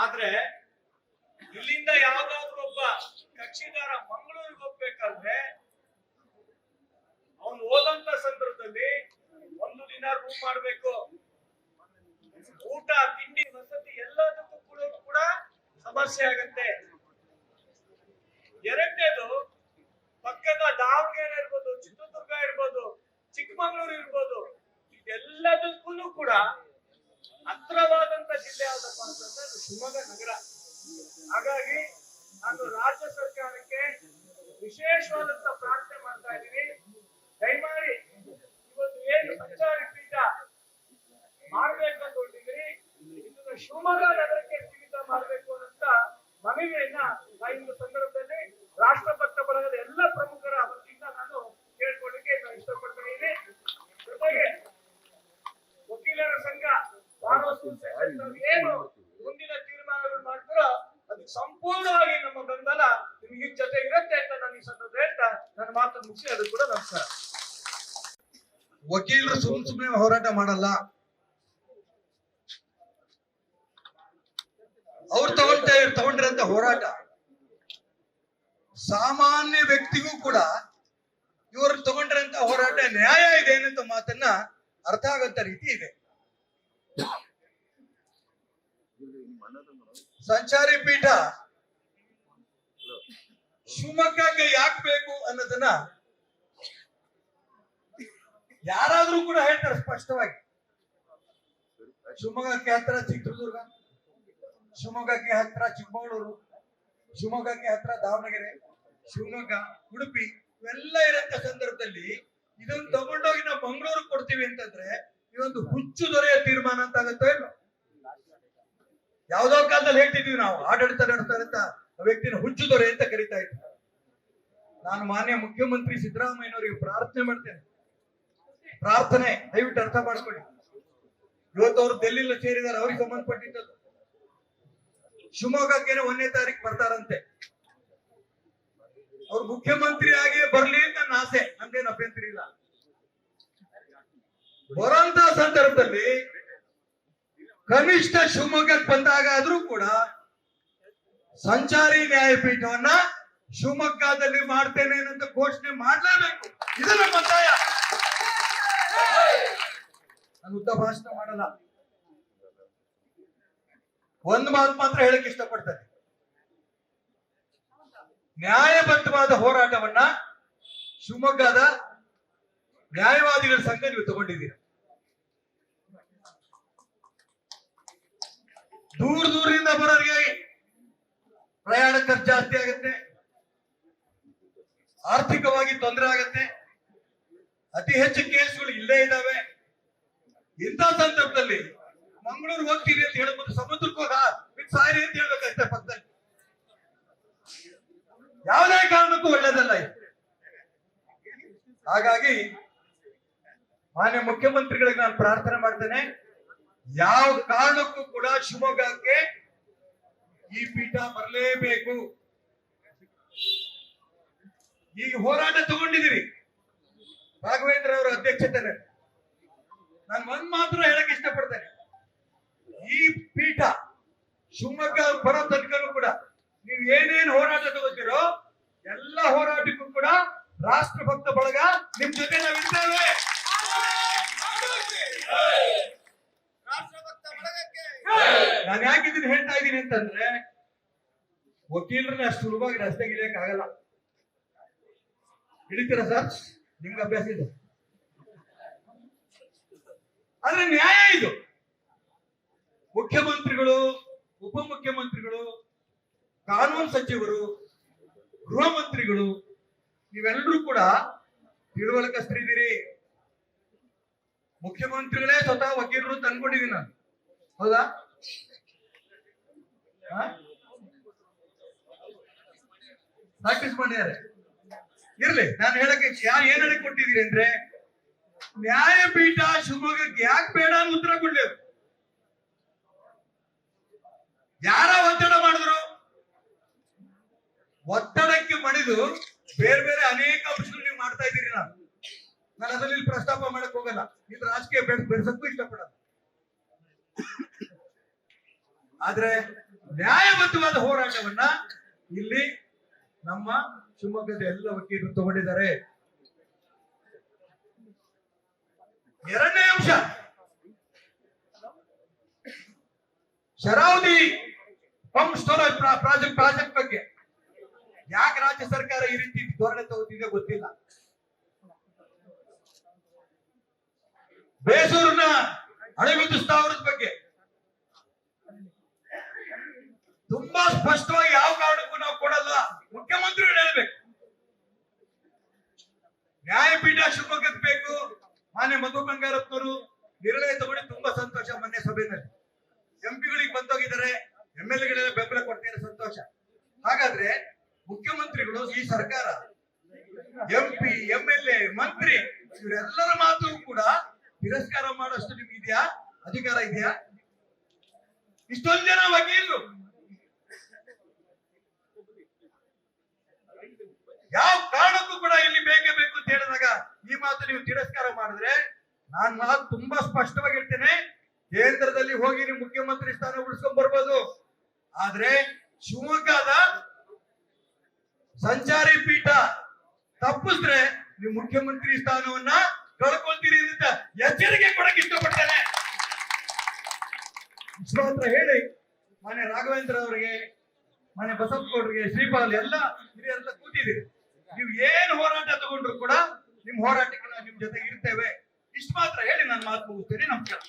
ಆದ್ರೆ ಇಲ್ಲಿಂದ ಯಾವ್ದಾದ್ರು ಒಬ್ಬ ಕಕ್ಷಿದಾರ ಮಂಗಳೂರಿಗೆ ಹೋಗ್ಬೇಕಾದ್ರೆ ಅವನು ಹೋದಂತ ಸಂದರ್ಭದಲ್ಲಿ ಒಂದು ದಿನ ರೂಮ್ ಮಾಡ್ಬೇಕು, ಊಟ ತಿಂಡಿ ವಸತಿ ಎಲ್ಲದಕ್ಕೂ ಕೂಡ ಸಮಸ್ಯೆ ಆಗತ್ತೆ. ಎರಡನೇದು, ಪಕ್ಕದ ದಾವಣಗೆರೆ ಇರ್ಬೋದು, ಚಿತ್ರದುರ್ಗ ಇರ್ಬೋದು, ಚಿಕ್ಕಮಗಳೂರು ಇರ್ಬೋದು, ಇದೆಲ್ಲದಕ್ಕೂ ಕೂಡ ಹತ್ರವಾದಂತ ಜಿಲ್ಲೆ ಯಾವ್ದಪ್ಪ ಅಂತಂದ್ರೆ ಶಿವಮೊಗ್ಗ ನಗರ. ಹಾಗಾಗಿ ನಾನು ರಾಜ್ಯ ಸರ್ಕಾರಕ್ಕೆ ವಿಶೇಷವಾದಂತ ಪ್ರಾರ್ಥನೆ ಮಾಡ್ತಾ ಇದ್ದೀನಿ, ದಯಮಾಡಿ ಇವತ್ತು ಏನು ಸಂಚಾರಿ ಪೀಠ ಮಾಡ್ಬೇಕು ಅಂತ ಹೊರಟಿದ್ದೀರಿ, ಇದನ್ನ ಶಿವಮೊಗ್ಗ ನಗರಕ್ಕೆ ಸೀಮಿತ ಮಾಡ್ಬೇಕು ಅಂತ ಮನವಿಯನ್ನ ಈ ಸಂದರ್ಭದಲ್ಲಿ ರಾಷ್ಟ್ರಭಕ್ತ ಬಳಗದ ಎಲ್ಲ ಪ್ರಮುಖರ ವತಿಯಿಂದ ನಾನು ಕೇಳ್ಕೊಳ್ಳಿಕ್ಕೆ ಇಷ್ಟಪಡ್ತೀನಿ. ಜೊತೆಗೆ ವಕೀಲರ ಸಂಘ ಏನು ಮುಂದಿನ ತೀರ್ಮಾನಗಳು ಮಾಡ್ತಾರೋ ಅದಕ್ಕೆ ಸಂಪೂರ್ಣವಾಗಿ ನಮ್ಮ ಬೆಂಬಲ ನಿಮಗೆ ಜೊತೆ ಇರುತ್ತೆ ಅಂತ ನಾನು ಈ ಸಂದರ್ಭ ಹೇಳ್ತಾ ನನ್ನ ಮಾತನ್ನು ಮುಗಿಸಿ ಅದು ಕೂಡ ನಮಸ್ಕಾರ. ವಕೀಲರು ಸುಮ್ಮನೆ ಹೋರಾಟ ಮಾಡಲ್ಲ, ಅವ್ರು ತಗೊಂಡಿರಂತ ಹೋರಾಟ ಸಾಮಾನ್ಯ ವ್ಯಕ್ತಿಗೂ ಕೂಡ ಇವರು ತಗೊಂಡಿರಂತ ಹೋರಾಟ ನ್ಯಾಯ ಇದೆ ಅನ್ನೋ ಮಾತನ್ನ ಅರ್ಥ ಆಗಂತ ರೀತಿ ಇದೆ. ಸಂಚಾರಿ ಪೀಠ ಶಿವಮೊಗ್ಗಕ್ಕೆ ಯಾಕೆ ಬೇಕು ಅನ್ನೋದನ್ನ ಯಾರಾದ್ರೂ ಕೂಡ ಹೇಳ್ತಾರೆ ಸ್ಪಷ್ಟವಾಗಿ. ಶಿವಮೊಗ್ಗಕ್ಕೆ ಹತ್ರ ಚಿತ್ರದುರ್ಗ, ಶಿವಮೊಗ್ಗಕ್ಕೆ ಹತ್ರ ಚಿಕ್ಕಮಗಳೂರು, ಶಿವಮೊಗ್ಗಕ್ಕೆ ಹತ್ರ ದಾವಣಗೆರೆ, ಶಿವಮೊಗ್ಗ, ಉಡುಪಿ ಇವೆಲ್ಲ ಇರಂತ ಸಂದರ್ಭದಲ್ಲಿ ಇದನ್ನು ತಗೊಂಡೋಗಿ ನಾವು ಮಂಗಳೂರು ಕೊಡ್ತೀವಿ ಅಂತಂದ್ರೆ ಇದೊಂದು ಹುಚ್ಚು ದೊರೆಯ ತೀರ್ಮಾನ ಅಂತ ಆಗುತ್ತೋ ಇಲ್ಲ. ಯಾವ್ದೋ ಕಾಲದಲ್ಲಿ ಹೇಳ್ತಿದ್ವಿ ನಾವು, ಆಡಳಿತ ನಡೆಸ್ತಾರಂತ ವ್ಯಕ್ತಿನ ಹುಚ್ಚು ದೊರೆ ಅಂತ ಕರಿತಾ ಇದ್ವಿ. ನಾನು ಮಾನ್ಯ ಮುಖ್ಯಮಂತ್ರಿ ಸಿದ್ದರಾಮಯ್ಯನವರಿಗೆ ಪ್ರಾರ್ಥನೆ ಮಾಡ್ತೇನೆ, ಪ್ರಾರ್ಥನೆ ದಯವಿಟ್ಟು ಅರ್ಥ ಮಾಡ್ಕೊಳ್ಳಿ. ಇವತ್ತು ಅವರು ಡೆಲ್ಲಿಲಿ ಸೇರಿದ್ದಾರೆ, ಅವ್ರಿಗೆ ಸಂಬಂಧಪಟ್ಟಿದ್ದದ್ದು. ಶಿವಮೊಗ್ಗಕ್ಕೇನೆ 1ನೇ ತಾರೀಕು ಬರ್ತಾರಂತೆ. ಅವ್ರು ಮುಖ್ಯಮಂತ್ರಿ ಆಗಿ ಬರ್ಲಿ ಅಂತ ನನ್ನ ಆಸೆ, ನಮ್ದೇನು ಅಭ್ಯಂತರ ಇಲ್ಲ. ಬರೋಂತ ಸಂದರ್ಭದಲ್ಲಿ ಕನಿಷ್ಠ ಶಿವಮೊಗ್ಗಕ್ಕೆ ಬಂದಾಗ ಆದ್ರೂ ಕೂಡ ಸಂಚಾರಿ ನ್ಯಾಯಪೀಠವನ್ನ ಶಿವಮೊಗ್ಗದಲ್ಲಿ ಮಾಡ್ತೇನೆ ಅಂತ ಘೋಷಣೆ ಮಾಡಲೇಬೇಕು. ಇದು ನಮ್ಮ ಒತ್ತಾಯ. ನಾನು ಉದ್ದ ಭಾಷಣ ಮಾಡಲ್ಲ, ಒಂದು ಮಾತು ಮಾತ್ರ ಹೇಳಕ್ ಇಷ್ಟಪಡ್ತೇನೆ. ನ್ಯಾಯಬದ್ಧವಾದ ಹೋರಾಟವನ್ನ ಶಿವಮೊಗ್ಗದ ನ್ಯಾಯವಾದಿಗಳ ಸಂಘ ನೀವು ತಗೊಂಡಿದ್ದೀರ. ದೂರದಿಂದ ಬರೋರಿಗೆ ಪ್ರಯಾಣ ಖರ್ಚು ಜಾಸ್ತಿ ಆಗುತ್ತೆ, ಆರ್ಥಿಕವಾಗಿ ತೊಂದರೆ ಆಗುತ್ತೆ, ಅತಿ ಹೆಚ್ಚು ಕೇಸ್ಗಳು ಇಲ್ಲೇ ಇದ್ದಾವೆ. ಇಂಥ ಸಂದರ್ಭದಲ್ಲಿ ಮಂಗಳೂರು ಹೋಗ್ತೀರಿ ಅಂತ ಹೇಳ್ಬೋದು, ಸಮುದ್ರಕ್ಕೆ ಹೋಗ ಸಾರಿ ಅಂತ ಹೇಳ್ಬೇಕಷ್ಟೇ ಪಕ್ಕದಲ್ಲಿ. ಯಾವುದೇ ಕಾರಣಕ್ಕೂ ಒಳ್ಳೇದಲ್ಲ ಇದು. ಹಾಗಾಗಿ ಮಾನ್ಯ ಮುಖ್ಯಮಂತ್ರಿಗಳಿಗೆ ನಾನು ಪ್ರಾರ್ಥನೆ ಮಾಡ್ತೇನೆ, ಯಾವ ಕಾರಣಕ್ಕೂ ಕೂಡ ಶಿವಮೊಗ್ಗಕ್ಕೆ ಈ ಪೀಠ ಬರಲೇಬೇಕು. ಈಗ ಹೋರಾಟ ತಗೊಂಡಿದ್ದೀರಿ ರಾಘವೇಂದ್ರ ಅವರ ಅಧ್ಯಕ್ಷತೆಯಲ್ಲಿ. ನಾನು ಒಂದ್ ಮಾತ್ರ ಹೇಳಕ್ ಇಷ್ಟಪಡ್ತೇನೆ, ಈ ಪೀಠ ಶಿವಮೊಗ್ಗ ಬರೋ ತನಕನೂ ಕೂಡ ನೀವು ಏನೇನು ಹೋರಾಟ ತಗೋತೀರೋ ಎಲ್ಲ ಹೋರಾಟಕ್ಕೂ ಕೂಡ ರಾಷ್ಟ್ರಭಕ್ತ ಬಳಗ ನಿಮ್ ಜೊತೆ ನಾವಿದ್ದೇವೆ. ನಾನು ಯಾಕಿದ್ದೀನಿ ಹೇಳ್ತಾ ಇದ್ದೀನಿ ಅಂತಂದ್ರೆ, ವಕೀಲರನ್ನ ಅಷ್ಟು ಸುಲಭವಾಗಿ ರಸ್ತೆಗೆ ಇಳಿಯಕ್ ಆಗಲ್ಲ. ಹಿಡಿತೀರಾ ಸರ್? ನಿಮ್ಗೆ ಅಭ್ಯಾಸ ಇದೆ, ಆದ್ರೆ ನ್ಯಾಯ ಇದು. ಮುಖ್ಯಮಂತ್ರಿಗಳು, ಉಪಮುಖ್ಯಮಂತ್ರಿಗಳು, ಕಾನೂನು ಸಚಿವರು, ಗೃಹ ಮಂತ್ರಿಗಳು ನೀವೆಲ್ಲರೂ ಕೂಡ ತಿಳುವಳಿಕಸ್ಥರಿದ್ದೀರಿ. ಮುಖ್ಯಮಂತ್ರಿಗಳೇ ಸ್ವತಃ ವಕೀಲರು ಅಂತ ಅನ್ಕೊಂಡಿದ್ದೀನಿ ನಾನು, ಹೌದಾ? ಪ್ರಾಕ್ಟೀಸ್ ಮಾಡಿದ್ದಾರೆ. ಇರ್ಲಿ, ನಾನು ಹೇಳಕ್ಕೆ ಏನ್ ಹೇಳಕ್ ಕೊಟ್ಟಿದ್ದೀರಿ ಅಂದ್ರೆ, ನ್ಯಾಯಪೀಠ ಶಿವಮೊಗ್ಗಕ್ಕೆ ಯಾಕೆ ಬೇಡ ಅಂತ ಉತ್ತರ ಕೊಡ್ಲೇವು. ಯಾರ ಒತ್ತಡ ಮಾಡಿದ್ರು? ಒತ್ತಡಕ್ಕೆ ಮಣಿದು ಬೇರೆ ಬೇರೆ ಅನೇಕ ಅಂಶಗಳು ನೀವು ಮಾಡ್ತಾ ಇದ್ದೀರಿ. ನಾನು ಅದರಲ್ಲಿ ಪ್ರಸ್ತಾಪ ಮಾಡಕ್ ಹೋಗಲ್ಲ, ಇದು ರಾಜಕೀಯ ಬೆಳೆಸಕ್ಕೂ ಇಷ್ಟಪಡಲ್ಲ. ಆದ್ರೆ ನ್ಯಾಯಬದ್ಧವಾದ ಹೋರಾಟವನ್ನ ಇಲ್ಲಿ ನಮ್ಮ ಶಿವಮೊಗ್ಗದ ಎಲ್ಲ ವಕೀಲರು ತಗೊಂಡಿದ್ದಾರೆ. ಎರಡನೇ ಅಂಶ, ಶರಾವತಿ ಪಂಪ್ ಸ್ಟೋರೇಜ್ ಪ್ರಾಜೆಕ್ಟ್ ಬಗ್ಗೆ ಯಾಕೆ ರಾಜ್ಯ ಸರ್ಕಾರ ಈ ರೀತಿ ಧೋರಣೆ ತಗೋತಿದೆ ಗೊತ್ತಿಲ್ಲ. ಬೇಸೂರಿನ ಅಣುವಿದ್ಯುತ್ ಸ್ಥಾವರದ ಬಗ್ಗೆ ತುಂಬಾ ಸ್ಪಷ್ಟವಾಗಿ ಯಾವ ಕಾರಣಕ್ಕೂ ನಾವು ಕೊಡಲ್ಲ, ಮುಖ್ಯಮಂತ್ರಿಗಳು ಹೇಳ್ಬೇಕು. ನ್ಯಾಯಪೀಠ ಶಿವಮೊಗ್ಗಕ್ಕೆ ಬೇಕು. ಮಾನ್ಯ ಮಧು ಬಂಗಾರಪ್ಪನವರು ನಿರ್ಣಯ ತಗೊಂಡು ತುಂಬಾ ಸಂತೋಷ. ಮೊನ್ನೆ ಸಭೆಯಲ್ಲಿ ಎಂಪಿಗಳಿಗೆ ಬಂದೋಗಿದ್ದಾರೆ, MLA ಬೆಂಬಲ ಕೊಡ್ತಿದ್ದಾರೆ, ಸಂತೋಷ. ಹಾಗಾದ್ರೆ ಮುಖ್ಯಮಂತ್ರಿಗಳು, ಈ ಸರ್ಕಾರ, MP, MLA, ಮಂತ್ರಿ ಇವರೆಲ್ಲರ ಮಾತು ಕೂಡ ತಿರಸ್ಕಾರ ಮಾಡೋಷ್ಟು ನಿಮ್ಗೆ ಇದೆಯಾ, ಅಧಿಕಾರ ಇದೆಯಾ? ಇಷ್ಟೊಂದು ಜನ ವಕೀಲರು ಯಾವ ಕಾರಣಕ್ಕೂ ಕೂಡ ಇಲ್ಲಿ ಬೇಕೇ ಬೇಕು ಅಂತ ಹೇಳಿದಾಗ ಈ ಮಾತು ನೀವು ತಿರಸ್ಕಾರ ಮಾಡಿದ್ರೆ, ನಾನ್ ಮಾತು ತುಂಬಾ ಸ್ಪಷ್ಟವಾಗಿ ಹೇಳ್ತೇನೆ, ಕೇಂದ್ರದಲ್ಲಿ ಹೋಗಿ ನೀವು ಮುಖ್ಯಮಂತ್ರಿ ಸ್ಥಾನ ಉಳಿಸ್ಕೊಂಡ್ ಬರ್ಬೋದು, ಆದ್ರೆ ಶಿವಮೊಗ್ಗದ ಸಂಚಾರಿ ಪೀಠ ತಪ್ಪಿಸಿದ್ರೆ ನೀವು ಮುಖ್ಯಮಂತ್ರಿ ಸ್ಥಾನವನ್ನ ಕಳ್ಕೊಳ್ತೀರಿ ಅಂತ ಎಚ್ಚರಿಕೆ ಕೊಡಕ್ಕೆ ಇಷ್ಟಪಡ್ತೇನೆ. ಇಷ್ಟು ಮಾತ್ರ ಹೇಳಿ ಮಾನ್ಯ ರಾಘವೇಂದ್ರ ಅವರಿಗೆ, ಮಾನ್ಯ ಬಸಪ್ಪಗೌಡರಿಗೆ, ಶ್ರೀಪಾಲ್ ಎಲ್ಲ ಹಿರಿಯರೆಲ್ಲ ಕೂತಿದ್ದೀರಿ. ನೀವು ಏನು ಹೋರಾಟ ತಗೊಂಡ್ರು ಕೂಡ ನಿಮ್ ಹೋರಾಟಕ್ಕೆ ನಾವು ನಿಮ್ ಜೊತೆ ಇರ್ತೇವೆ. ಇಷ್ಟು ಮಾತ್ರ ಹೇಳಿ ನಾನು ಮಾತು ಮುಗಿಸ್ತೇನೆ. ನಮಸ್ಕಾರ.